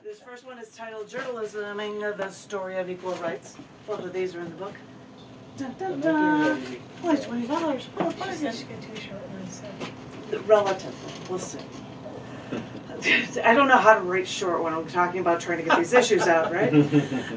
This first one is titled Journalisming the Story of Equal Rights. Both of these are in the book. Dun, dun, dun. Only $20. Oh, She said she got two short ones, so. Relatively. We'll see. I don't know how to rate short when I'm talking about trying to get these issues out, right?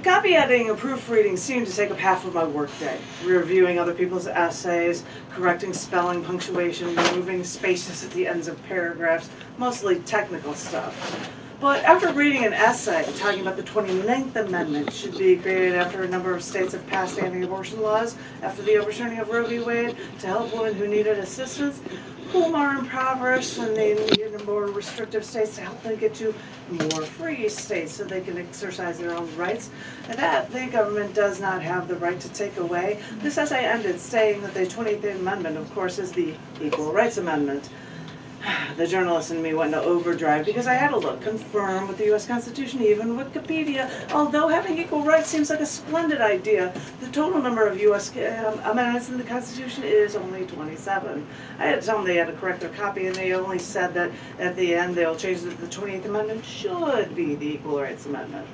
Copy editing and proofreading seem to take up half of my workday. Reviewing other people's essays, correcting spelling, punctuation, removing spaces at the ends of paragraphs, mostly technical stuff. But after reading an essay talking about the 29th Amendment should be created after a number of states have passed anti-abortion laws after the overturning of Roe v. Wade to help women who needed assistance, whom are impoverished and they need more restrictive states to help them get to more free states so they can exercise their own rights, and that the government does not have the right to take away. This essay ended saying that the 28th Amendment, of course, is the Equal Rights Amendment. The journalist in me went into overdrive because I had to look, confirm with the U.S. Constitution, even Wikipedia. Although having equal rights seems like a splendid idea, the total number of U.S. amendments in the Constitution is only 27. I had to tell them they had to correct their copy, and they only said that at the end they'll change that the 28th Amendment should be the Equal Rights Amendment.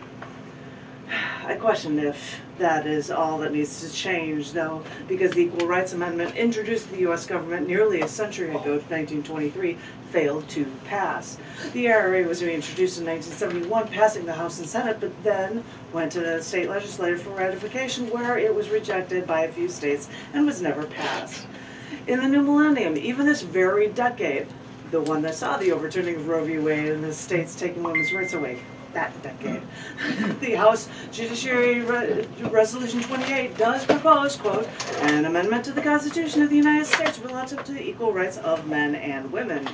I question if that is all that needs to change, though, because the Equal Rights Amendment introduced to the U.S. government nearly a century ago, 1923, failed to pass. The IRA was reintroduced in 1971, passing the House and Senate, but then went to the state legislature for ratification, where it was rejected by a few states and was never passed. In the new millennium, even this very decade, the one that saw the overturning of Roe v. Wade and the states taking women's rights away, that decade. The House Judiciary Resolution 28 does propose, quote, an amendment to the Constitution of the United States relative to the equal rights of men and women.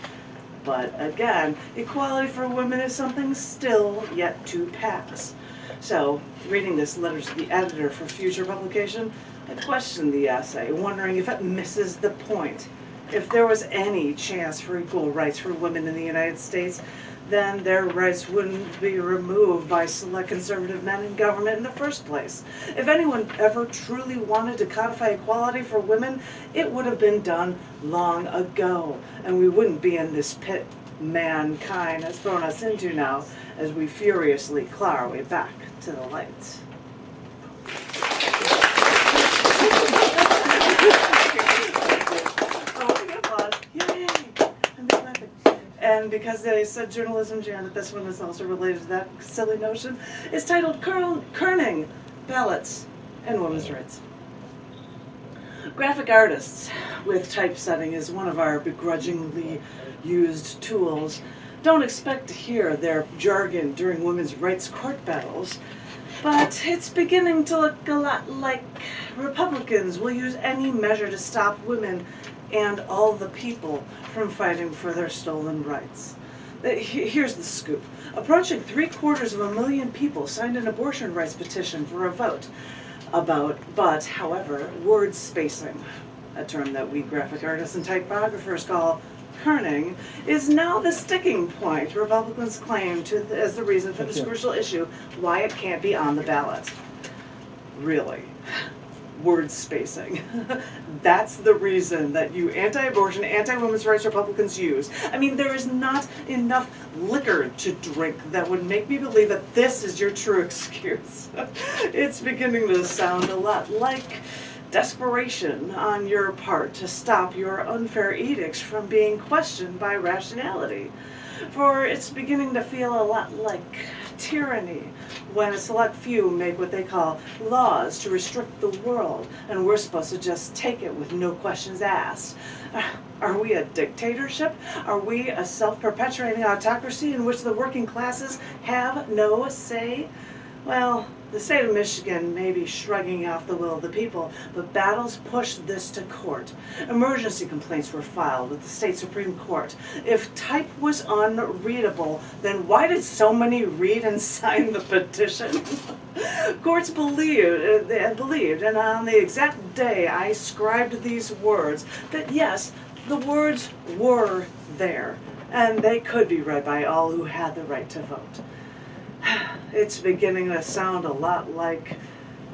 But again, equality for women is something still yet to pass. So, reading this letter to the editor for future publication, I questioned the essay, wondering if it misses the point. If there was any chance for equal rights for women in the United States, then their rights wouldn't be removed by select conservative men in government in the first place. If anyone ever truly wanted to codify equality for women, it would have been done long ago, and we wouldn't be in this pit mankind has thrown us into now as we furiously claw our way back to the light. And because they said journalism, Janet, this one is also related to that silly notion. It's titled Kerning, Ballots, and Women's Rights. Graphic artists with typesetting is one of our begrudgingly used tools. Don't expect to hear their jargon during women's rights court battles, but it's beginning to look a lot like Republicans will use any measure to stop women and all the people from fighting for their stolen rights. Here's the scoop. Approaching 750,000 people signed an abortion rights petition for a vote but, however, word spacing, a term that we graphic artists and typographers call kerning, is now the sticking point Republicans claim as the reason for this crucial issue, why it can't be on the ballot. Really? Word spacing. That's the reason that you anti-abortion, anti-women's rights Republicans use. I mean, there is not enough liquor to drink that would make me believe that this is your true excuse. It's beginning to sound a lot like desperation on your part to stop your unfair edicts from being questioned by rationality. For it's beginning to feel a lot like tyranny when a select few make what they call laws to restrict the world, and we're supposed to just take it with no questions asked. Are we a dictatorship? Are we a self-perpetuating autocracy in which the working classes have no say? Well, the state of Michigan may be shrugging off the will of the people, but battles pushed this to court. Emergency complaints were filed with the state Supreme Court. If type was unreadable, then why did so many read and sign the petition? Courts believed, and on the exact day I scribed these words, that yes, the words were there, and they could be read by all who had the right to vote. It's beginning to sound a lot like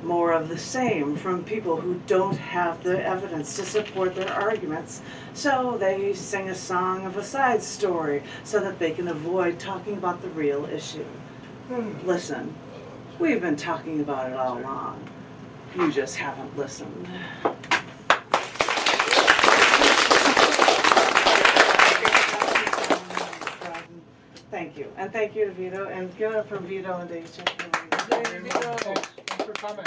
more of the same from people who don't have the evidence to support their arguments. So they sing a song of a side story so that they can avoid talking about the real issue. Listen, we've been talking about it all along. You just haven't listened. Thank you. And thank you to Vito. And give it up for Vito and Dave. Thanks for coming.